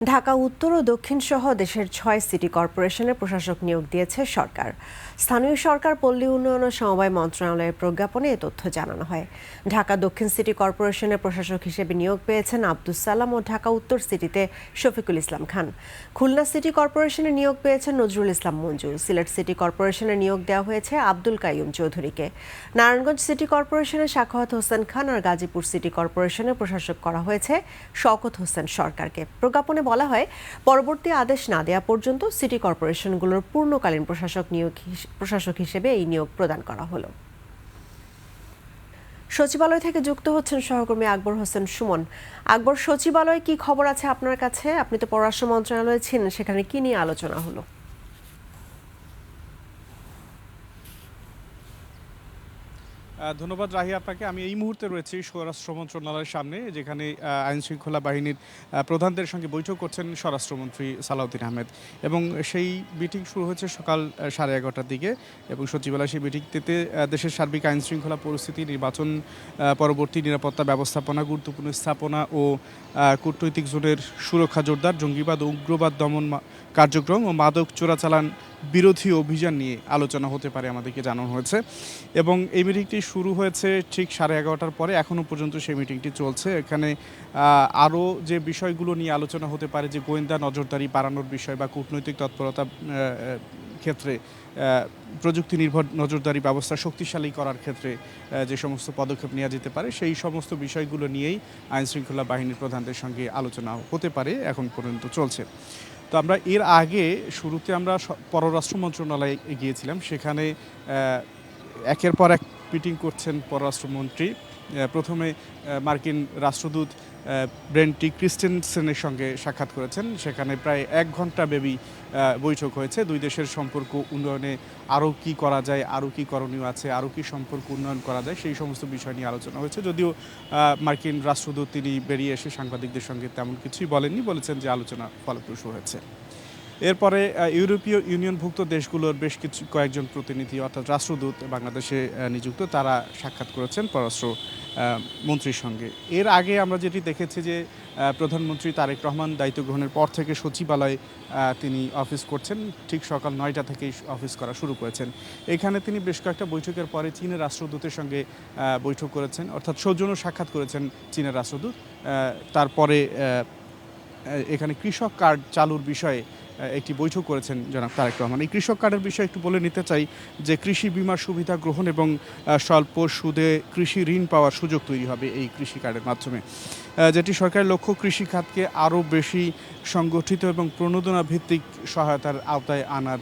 ঢাকা উত্তর ও দক্ষিণ সহ দেশের ৬ সিটি কর্পোরেশনের প্রশাসক নিয়োগ দিয়েছে সরকার। স্থানীয় সরকার, পল্লী উন্নয়ন ও সমবায় মন্ত্রণালয়ের প্রজ্ঞাপনে এ তথ্য জানানো হয়। ঢাকা দক্ষিণ সিটি কর্পোরেশনের প্রশাসক হিসেবে নিয়োগ পেয়েছেন আব্দুস সালাম ও ঢাকা উত্তর সিটিতে শফিকুল ইসলাম খান। খুলনা সিটি কর্পোরেশনে নিয়োগ পেয়েছেন নজরুল ইসলাম মঞ্জু। সিলেট সিটি কর্পোরেশনে নিয়োগ দেওয়া হয়েছে আব্দুল কাইয়ুম চৌধুরীকে। নারায়ণগঞ্জ সিটি কর্পোরেশনে সাখাওয়াত হোসেন খান আর গাজীপুর সিটি কর্পোরেশনের প্রশাসক করা হয়েছে শওকত হোসেন সরকারকে। প্রজ্ঞাপনে বলা হয়, পরবর্তী আদেশ না দেওয়া পর্যন্ত সিটি কর্পোরেশনগুলোর পূর্ণকালীন প্রশাসক হিসেবে এই নিয়োগ প্রদান করা হলো। সচিবালয় থেকে যুক্ত হচ্ছেন সহকর্মী আকবর হোসেন সুমন। আকবর, সচিবালয়ে কি খবর আছে আপনার কাছে? আপনি তো পররাষ্ট্র মন্ত্রণালয়ে ছিলেন, সেখানে কি নিয়ে আলোচনা হলো? ধন্যবাদ রাহি আপনাকে। আমি এই মুহূর্তে রয়েছি স্বরাষ্ট্র মন্ত্রণালয়ের সামনে, যেখানে আইন শৃঙ্খলা বাহিনীর প্রধানদের সঙ্গে বৈঠক করছেন স্বরাষ্ট্রমন্ত্রী সালাউদ্দিন আহমেদ। এবং সেই মিটিং শুরু হয়েছে সকাল 11:30টার দিকে। এবং সচিবালয় সেই মিটিংটিতে দেশের সার্বিক আইন শৃঙ্খলা পরিস্থিতি, নির্বাচন পরবর্তী নিরাপত্তা ব্যবস্থাপনা, গুরুত্বপূর্ণ স্থাপনা ও কূটনৈতিক জোনের সুরক্ষা জোরদার, জঙ্গিবাদ ও উগ্রবাদ দমন কার্যক্রম ও মাদক চোরাচালান বিরোধী অভিযান নিয়ে আলোচনা হতে পারে আমাদেরকে জানানো হয়েছে। এবং এই মিটিংটি শুরু হয়েছে ঠিক 11:30টার পরে, এখনও পর্যন্ত সেই মিটিংটি চলছে। এখানে আরও যে বিষয়গুলো নিয়ে আলোচনা হতে পারে, যে গোয়েন্দা নজরদারি বাড়ানোর বিষয় বা কূটনৈতিক তৎপরতা ক্ষেত্রে প্রযুক্তি নির্ভর নজরদারি ব্যবস্থা শক্তিশালী করার ক্ষেত্রে যে সমস্ত পদক্ষেপ নেওয়া যেতে পারে, সেই সমস্ত বিষয়গুলো নিয়েই আইনশৃঙ্খলা বাহিনীর প্রধানদের সঙ্গে আলোচনা হতে পারে, এখন পর্যন্ত চলছে। তো আমরা এর আগে শুরুতে আমরা পররাষ্ট্র মন্ত্রণালয়ে গিয়েছিলাম। সেখানে একের পর এক মিটিং করছেন পররাষ্ট্রমন্ত্রী। প্রথমে মার্কিন রাষ্ট্রদূত ব্রেন্ট ক্রিস্টেনসেনের সঙ্গে সাক্ষাৎ করেছেন। সেখানে প্রায় 1 ঘন্টা ব্যাপী বৈঠক হয়েছে। দুই দেশের সম্পর্ক উন্নয়নে আরও কী করা যায়, আরও কী করণীয় আছে, আরও কী সম্পর্ক উন্নয়ন করা যায়, সেই সমস্ত বিষয় নিয়ে আলোচনা হয়েছে। যদিও মার্কিন রাষ্ট্রদূত তিনি বেরিয়ে এসে সাংবাদিকদের সঙ্গে তেমন কিছুই বলেননি, বলেছেন যে আলোচনা ফলপ্রসূ হয়েছে। এরপরে ইউরোপীয় ইউনিয়নভুক্ত দেশগুলোর বেশ কয়েকজন প্রতিনিধি, অর্থাৎ রাষ্ট্রদূত বাংলাদেশে নিযুক্ত, তারা সাক্ষাৎ করেছেন পররাষ্ট্র মন্ত্রীর সঙ্গে। এর আগে আমরা যেটি দেখেছি যে প্রধানমন্ত্রী তারেক রহমান দায়িত্ব গ্রহণের পর থেকে সচিবালয়ে তিনি অফিস করছেন। ঠিক সকাল 9টা থেকেই অফিস করা শুরু করেছেন। এখানে তিনি বেশ কয়েকটা বৈঠকের পরে চীনের রাষ্ট্রদূতের সঙ্গে বৈঠক করেছেন, অর্থাৎ সৌজন্য সাক্ষাৎ করেছেন চীনের রাষ্ট্রদূত। তারপরে এখানে কৃষক কার্ড চালুর বিষয়ে একটি বৈঠক করেছেন জনাব তারেক রহমান। এই কৃষক কার্ডের বিষয়ে একটু বলে নিতে চাই যে কৃষি বিমার সুবিধা গ্রহণ এবং স্বল্প সুদে কৃষি ঋণ পাওয়ার সুযোগ তৈরি হবে এই কৃষি কার্ডের মাধ্যমে, যেটি সরকারের লক্ষ্য কৃষি খাতকে আরও বেশি সংগঠিত এবং প্রণোদনা ভিত্তিক সহায়তার আওতায় আনার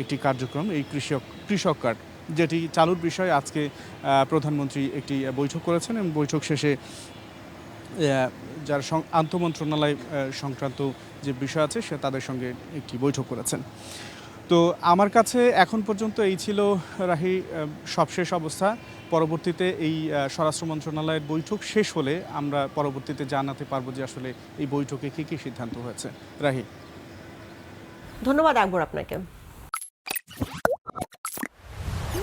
একটি কার্যক্রম এই কৃষক কার্ড, যেটি চালুর বিষয়ে আজকে প্রধানমন্ত্রী একটি বৈঠক করেছেন। এবং বৈঠক শেষে যারা আন্তঃমন্ত্রণালয় সংক্রান্ত যে বিষয় আছে সে তাদের সঙ্গে একটি বৈঠক করেছেন। তো আমার কাছে এখন পর্যন্ত এই ছিল রাহি সবশেষ অবস্থা। পরবর্তীতে এই স্বরাষ্ট্র মন্ত্রণালয়ের বৈঠক শেষ হলে আমরা পরবর্তীতে জানাতে পারবো যে আসলে এই বৈঠকে কী কী সিদ্ধান্ত হয়েছে। রাহি, ধন্যবাদ আকবর আপনাকে।